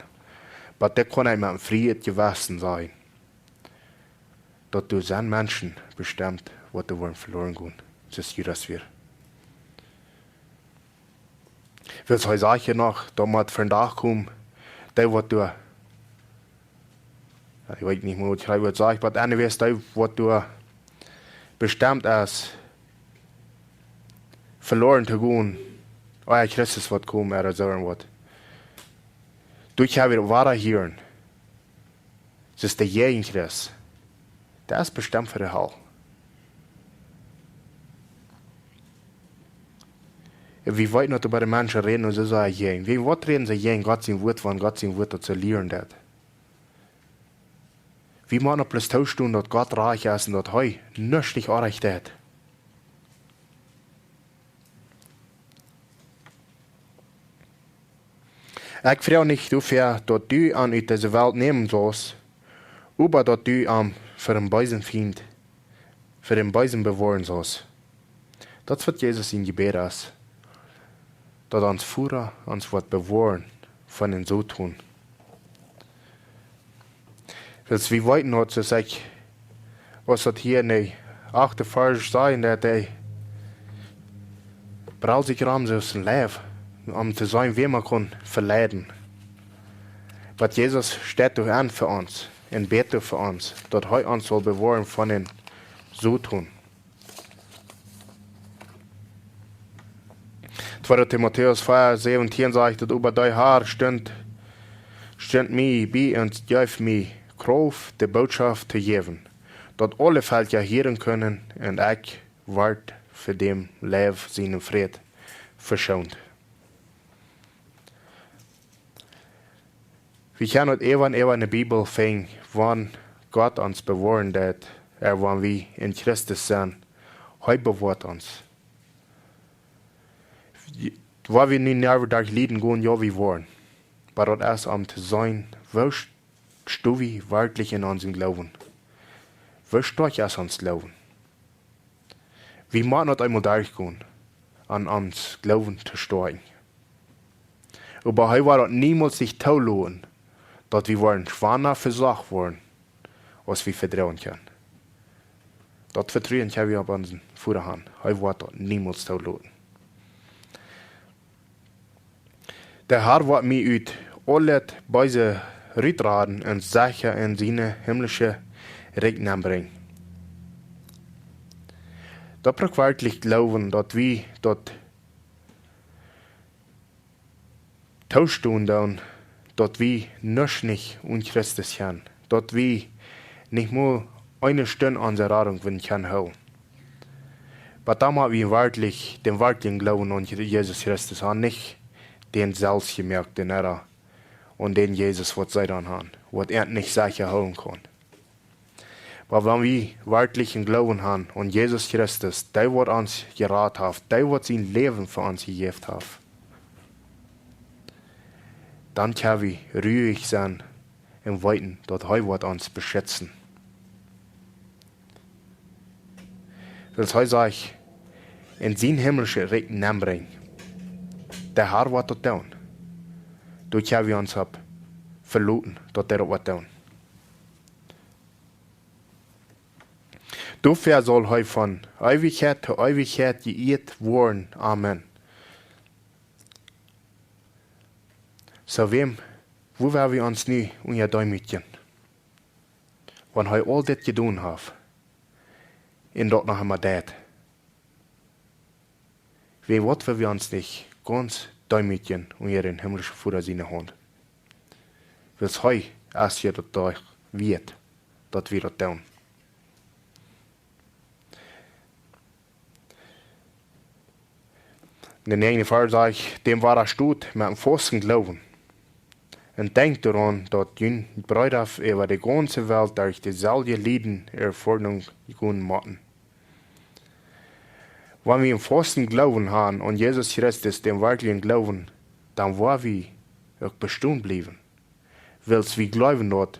Aber der kann einem mit Frieden gewesen sein. Dass du seinen Menschen bestimmt, was du wollen verloren gehen. Das ist Judas wir. Willst du sagen noch, da muss von da kommen, der was du, ich weiß nicht mehr, was ich sage, aber anyways, der was du bestimmt hast, verloren zu gehen, euer Christus wird kommen, oder so was. Du kannst wieder weiterhören. Das ist der jeden Christ. Der ist bestimmt für die Hölle. Wie weit noch über die Menschen reden und so sagen, jeden. Wie weit reden sie jeden Gott sein Wort, wenn Gott sein Wort zu lernen hat? Wie man noch plus tauschen, dass Gott reich ist und dass heu nichts nicht erreicht hat. Ich frage nicht dafür, dass du an diese Welt nehmen sollst, aber dass du für den Beisen find, für den Beisen bewahren sollst. Das wird Jesus in Gebet ist. Dass uns Führer uns wird bewahren von den so tun. Das wie weit noch zu sagen, was hat hier in der 8. Vers sein, dass der braucht sich ram so sein Leben, zu sein, wie man kann verleiden. Aber Jesus steht doch an für uns und betet für uns, dass er uns soll bewahren von den so tun. 2. Timotheus 4,17 sagt, dass über dein Haar stund mir bei und gib mir Kraft, die Botschaft zu geben, dass alle Völker hören können und ich ward für dem Leben seinen Fried verschont. Wir können nicht in der Bibel finden, wann Gott uns bewahren hat, wann wir in Christus sind, heute bewahrt uns. Waar wir nicht nerven durch Lieden gehen, ja, wie wollen. Aber das erst am zu sein, wo stehst wir wirklich in unserem Glauben? Wo steht ich uns Glauben? Wir müssen nicht einmal durchgehen, an uns Glauben zu stehen. Aber heute war das niemals sich taulohnen, dass wir wollen schwanger versagt worden, als wir vertrauen können. Das Vertrauen können wir auf unseren Vorderhand. Heute war das niemals taulohnen. Der Herr wird mir uit alle beise Rütraden und sicher in seine himmlische Regnung bringen. Da braucht wirklich glauben, dass wir dort tauschtun dann, dass wir nicht und Christus können, dass wir nicht nur eine Stunde unserer Radung können holen. Aber da machen wir wirklich den wirklichen Glauben an Jesus Christus haben, nicht den selbstgemerkten Error und den Jesus, was sie dann haben, was er nicht sicher holen kann. Aber wenn wir wirklich einen Glauben haben und Jesus Christus, der wird uns geraten hat, der wird sein Leben für uns gegeben haben, dann können wir ruhig sein im Weiten, dort er wird uns beschützen. Das heißt, ich in sein himmlische Reich bringen. Der Herr wird das tun. Du können wir uns verloren, dass der das tun. Dafür soll er von Ewigkeit zu Ewigkeit geehrt werden. Amen. So wo werden wir uns nie unter Däumchen? Wenn er all das getan hat, in dort noch einmal das. Wie wird wir uns nicht ganz Däumchen unter den himmlischen Vater seine Hand? Weil er erst hier dort wird, dass wir das tun. In der 9. Vers sagt ich, dem war er stut mit dem festen Glauben. Und denkt daran, dass die Brüder über die ganze Welt durch dieselbe Leiden Erforderung gehen müssen. Wenn wir im festen Glauben haben und Jesus Christus den wirklichen Glauben, dann wollen wir auch bestehen bleiben. Weil wir glauben dort,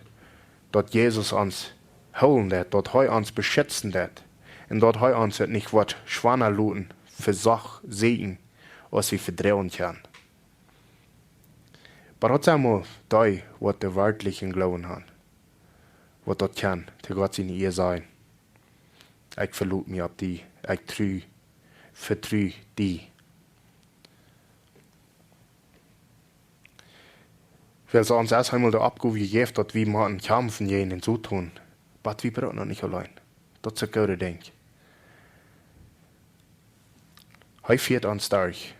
dass Jesus uns holen wird, dass er uns beschützen wird und dass er uns nicht wird schwanger lassen, für Sach sehen, was wir vertrauen können. Aber das einmal die, was der wirklichen Glauben haben. Was das kann, der Gott in ihr sein. Ich verlasse mich auf die, ich vertraue die. Weil es uns erst einmal der Abgabe gegeben dass wir mal einen Kämpfen jenen zutun. Aber wir brauchen noch nicht allein. Das ist ein guter Ding. Er führt uns durch.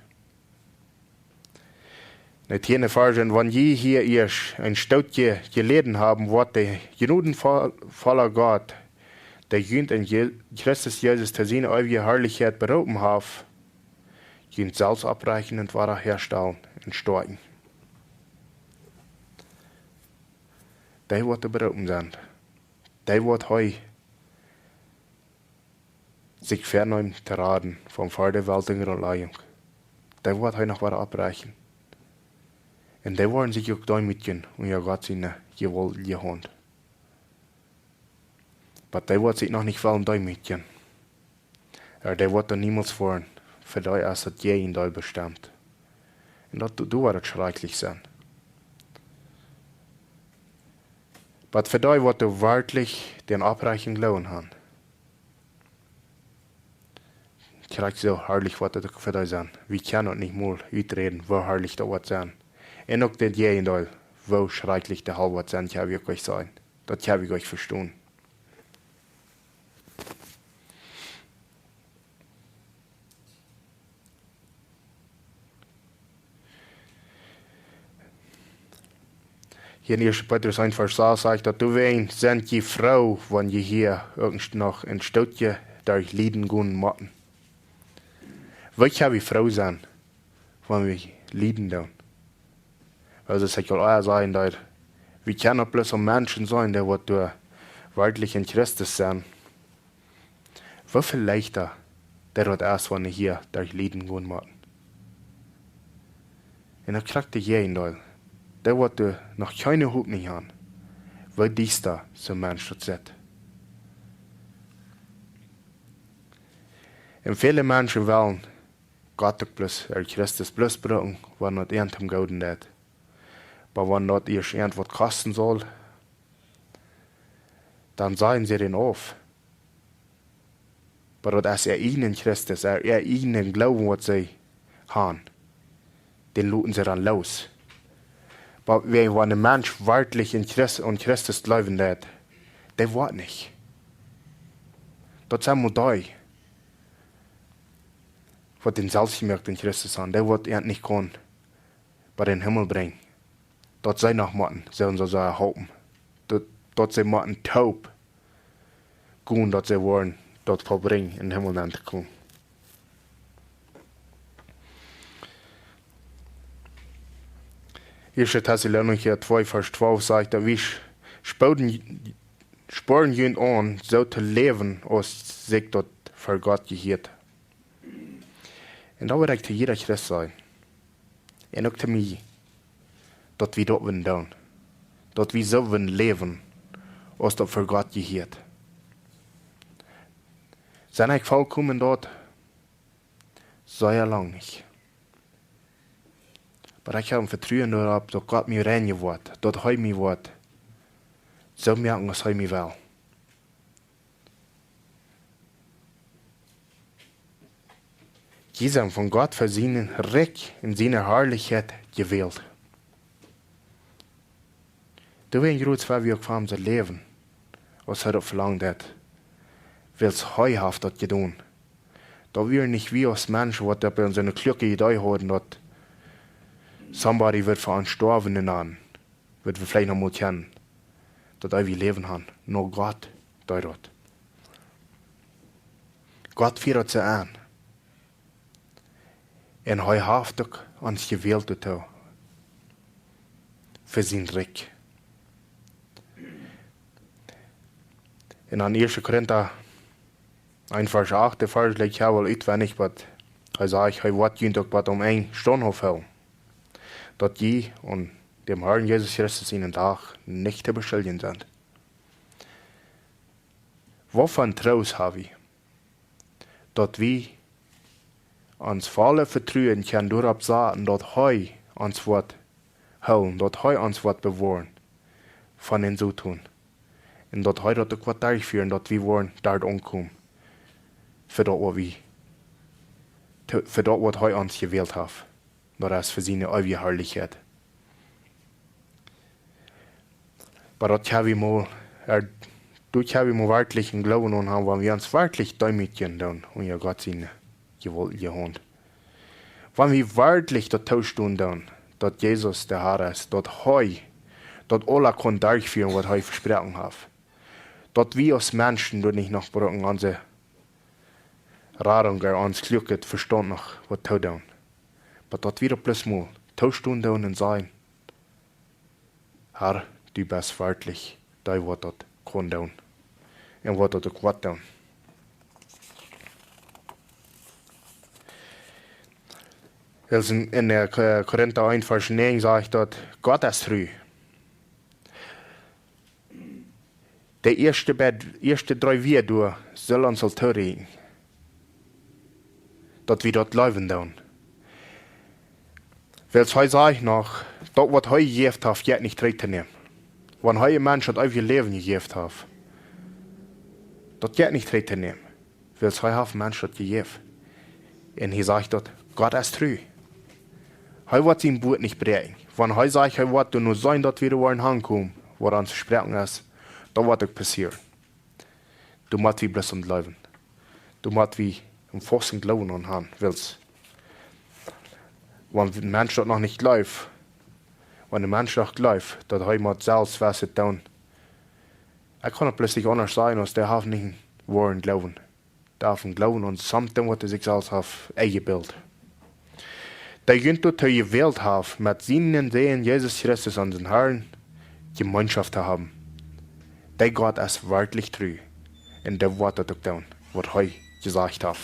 Nicht hier Versen, wenn je hier erst ein Stückchen gelesen haben, wird der genudenvoller Gott, der jünt in Christus Jesus zu seiner ewigen Herrlichkeit berufen hat, jünt selbst abbrechen und wiederherstellen und stärken. Der wird berufen sein. Der wird heu sich fernnehmen zu raten vom Fall der weltlichen Leihung. Der wird heu noch wieder abbrechen. Und die wollen sich auch Däumchen und ja Gott seine gewollte Hand. Aber die wird sich noch nicht wollen Däumchen. Aber die wird dann niemals fahren, für die erst hat je in die bestimmt. Und das wird schrecklich sein. Aber für die wird du wirklich den abreichen Glauben haben. Vielleicht so herrlich wird das für dich sein. Wir können nicht mal utreden, wo herrlich das wird sein. En ook dat jij in dat, wo schrecklich der Hall wird sein, kann ich euch sagen. Das kann ich euch verstehen. Hier in 1. Petrus 1, Vers 6 sagt, dass du wen sind die Frau, wenn je hier noch ein Stückchen durch Lieden gehen müssen. Wie kann wir Frau sein, wenn wir Lieden tun? Also es soll auch sein, dass wir können bloß ein Menschen sein, der wird wirklich in Christus sein. Wie viel leichter, der wird erst, wenn wir hier durch Lieden gehen müssen. En dan krijgt de jij in deel. Dat wordt de nog geen hoop niet aan. Wat dies daar zo'n mens dat zet. En viele mensen willen Gott plus Christus plus brengen, wanneer het eind hem gouden dat. Maar wanneer dat eerst eind wat kosten zal, dan zijn ze den af. Maar als ihnen Christus, ihnen glauben wat zij haben, den luten sie dann los. Aber wenn ein Mensch wirklich in Christus glauben hat, der wird nicht. Das sind wir da. Was den Selbstgemerkt in Christus haben, der wird er nicht können bei den Himmel bringen. Dort sei noch Matten, sollen sie so erhalten. Dort sei Matten taub. Gehen, dort sie wollen, dort verbringen, in den Himmel dann zu kommen. Eerste Thessalonicher 2, Vers 12 sagt, dass wir sporen jünd an, so zu leben, als sich dort für Gott gehört. Und da würde ich zu jeder Christ sein. Und auch zu mir, dass wir dort tun. Dass wir so leben, als das für Gott gehört. Sind ich vollkommen dort? Sehr lang nicht. Aber ich habe ein Vertrauen darauf, dass Gott mir reinigen wird, dass er mich wird. So merken, was er mich will. Jesus von Gott für seinen Reich in seiner Herrlichkeit gewählt. Du wirst groß, weil wir auf unser Leben, was er verlangt hat, willst heuhaft das getan. Da wir nicht wie als Menschen, was bei uns eine kluge Idee haben, dass somebody wird für einen Sterbenden an, wird wir vielleicht noch mal kennen, dass wir leben haben. Nur Gott, da dort. Gott führt sie an. En heuhaftig ans gewählt te für sein Reich. En an 1. Korinther 1, Vers 8, der Vers legt ja wohl uitwendig, was er sagt, er wird jeden Tag ein Stundenhof haben. Dass die und dem Herrn Jesus Christus ihnen Tag nicht zu beschuldigen sind. Wovon Trost habe ich? Dass wir uns volle Vertrauen können darauf sagen, dass er uns wird holen, dass er uns wird bewahren von den Zutun. Und dass er das auch durchführen, dass wir wollen dort ankommen. Für das, was er uns gewählt hat. Das ist für seine ewige Herrlichkeit. Aber das haben wir mal, wirklich einen Glauben und haben, wenn wir uns wirklich damit tun und ja Gott seine gewollt Hand. Wenn wir wirklich das tun tun, dass Jesus der Herr ist, dass alle können durchführen, was er versprochen hat. Dass wir als Menschen nicht noch brauchen, unsere Radung, uns Glück, Verstand noch, was zu tun. Aber dass wir plus mal tun und sagen, Herr, du bist wirklich, da wird das kann tun. Und was das auch tun. Also in der Korinther 1, Vers 9 sagt dort, Gott ist treu. Der erste 3 Wiederdur soll uns reden. Dass wir dort leben tun. Weil es heute sage ich noch, das, was heute gegeben hat, geht nicht zurückzunehmen. Wenn heute ein Mensch das ewige Leben gegeben hat, das geht nicht zurückzunehmen. Weil es heute ein Mensch das gegeben. Und er sagt dort, Gott ist treu. Hij wird sein Boot nicht brechen. Wenn er sagt, er wird nur sein, dass wir wollen ankommen, woran zu sprechen ist, dann wird das passieren. Du musst wie bloß leben. Du musst wie im festen Glauben an haben willst. Wenn ein Mensch das noch nicht läuft, wenn ein Mensch noch läuft, dass er mit selbst was tun, er kann plötzlich anders sein, als der hat nicht wollen glauben. Der hat glauben an something, was er sich selbst hat eingebildet. Der Günther zu gewählt hat, mit seinen Sehen Jesus Christus an den Herrn Gemeinschaft zu haben. Der Gott ist wirklich treu. Und der wird das auch tun, was er gesagt hat.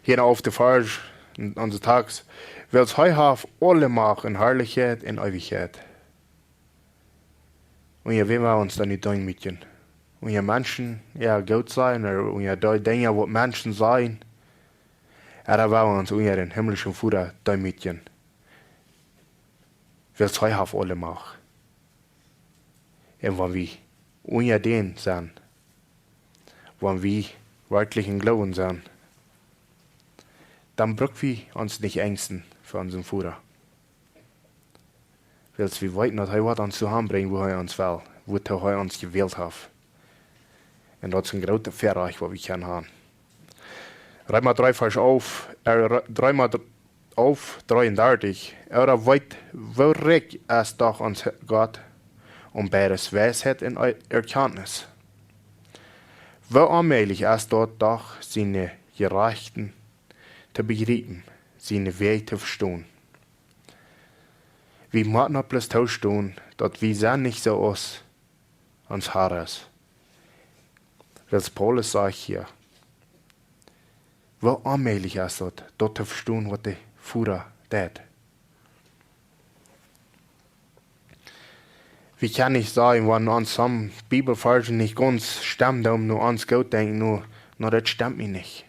hier auf der Farge unseres Tages, wils hij have alle Macht in Herrlichkeit en Ewigkeit. Und ja, wie wir uns dann nicht tun müssen. Und ja, Menschen, ja, gut sein, oder ja, die Dinge, was Menschen sein, da wir uns unter den himmlischen Vater tun müssen. Wils hij have alle Macht. Und wenn wir unter den sind, wenn wir wirklich in Glauben sind, dann brauchen wir uns nicht ängsten für unseren Vater. Weil wir weten, dass er uns zu haben bringt, wo er uns will, wo er uns gewählt hat. Und das ist ein großer Verreich, was wir können haben. Römer 3, Vers 33. Er weet wel recht als doch uns Gott, beides Weisheit und Erkenntnis. Wel allmählich als dort doch seine Gerechten zu begreifen, seine Wege zu verstehen. Wir müssen auch bloß tauschen, dass wir sind nicht so aus uns Haares. Was Paulus sagt hier. Wel allmählich als dort zu verstehen, was der Führer tut. Wir können nicht sagen, wenn uns some Bibelversen nicht ganz stimmen, nur uns Gott denken, nur das stimmt mir nicht.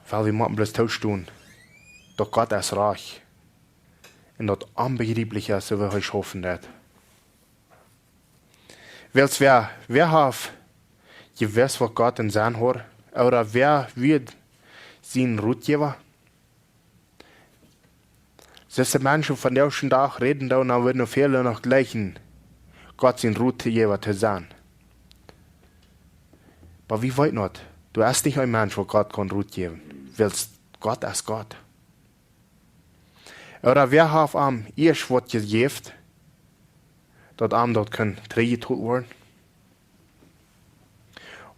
Weil wir müssen bloß tauschen, dass Gott ist reich. Und das unbegreiflich ist, so wie ich hoffen wird. Weil wer hat gewiss, was Gott in sein hat, oder wer wird sein Rutgeber? Diese Menschen von der ersten Tag reden da und dann werden noch viele noch gleichen, Gott sein Rutgeber zu sein. Aber wie weit nicht? Du bist nicht ein Mensch, wo Gott kann Ruth geben. Weil Gott ist Gott. Oder wer hat am erst was gegeben, dass am dort kann trägetut werden?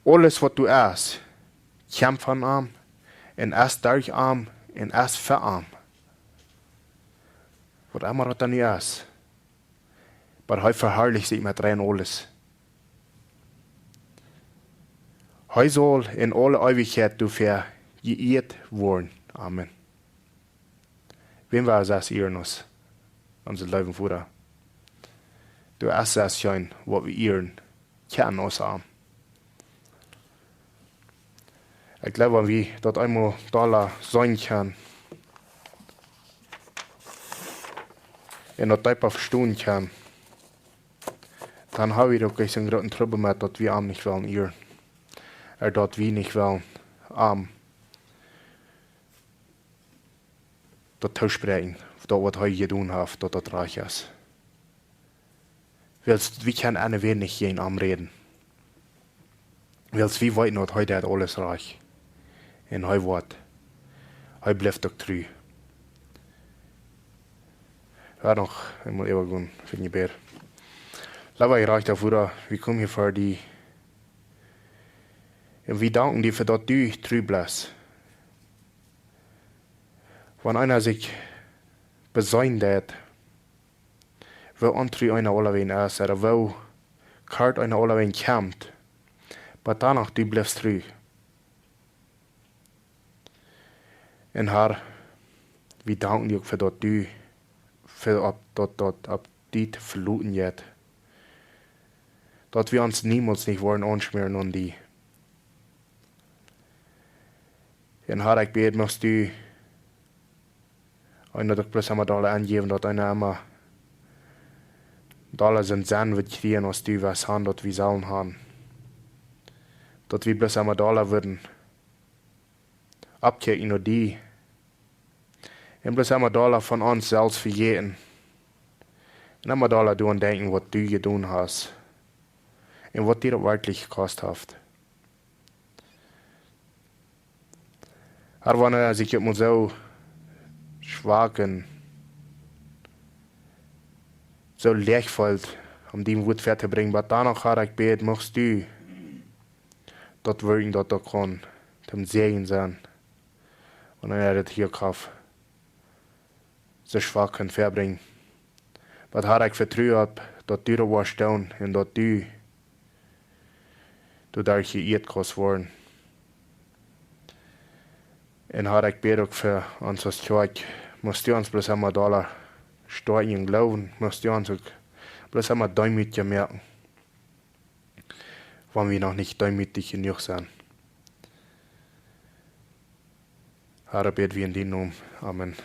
Alles, was du isst, kommt von am, und ist durch am, und ist für am. Was immer das dann nicht ist. Aber heute verherrlicht sich mit rein alles. Heute soll in alle Ewigkeit dafür geehrt werden. Amen. Wem war das ehren uns? Unser Leben Vater. Du hast das schön, was wir ehren, können uns haben. Ich glaube, wenn wir dort einmal da sein können, und das einfach verstehen können, dann haben wir doch so einen großen Trouble mit, dass wir am nicht wollen ehren. Dass wir nicht wollen das aussprechen, das was er getan hat, dass das reich ist. Weil wir können eine wenig gehen reden. Weil wir weten, dass heute hat alles reich. Und heute bleibt doch treu. Ja, noch einmal übergehen für die Gebet. Lava ich reich dafür, wir kommen hier für die. Und wir danken dir für das du treu bleibst. Wenn einer sich besäumt hat, wo untreu einer allewein ist, oder wo kalt einer allewein kommt, aber danach du bleibst treu. Und Herr, wir danken dir für das du für ab die verluten jet. Dass wir uns niemals nicht wollen anschmieren an die. Und Herr, ich bete, musst du einer doch bloß einmal da angeben, dass einer immer da sind Sinn wird kriegen, als du was haben, dass wir sollen haben. Dass wir bloß einmal da würden abkehren nur die. Und bloß einmal da von uns selbst vergeten. Und einmal da tun denken, was du getan hast. Und was dir das wirklich gekostet hat. Aber wenn er sich immer so schwach und so leichtvoll dem Wort fertig bringen, aber danach hat ich beten, machst du das wirken, das da kann, zum Segen sein. Und dann hat er hier gekauft. So schwach kann verbringen. Was hat ich vertraut, dass du da warst und dass du dadurch geirrt kannst worden. En Herr, ich bete auch für uns als Kirche, musst du uns bloß einmal da starken Glauben, musst du uns auch bloß einmal demütig merken, wenn wir noch nicht demütig genug sind. Herr, beten wir in den Namen. Amen.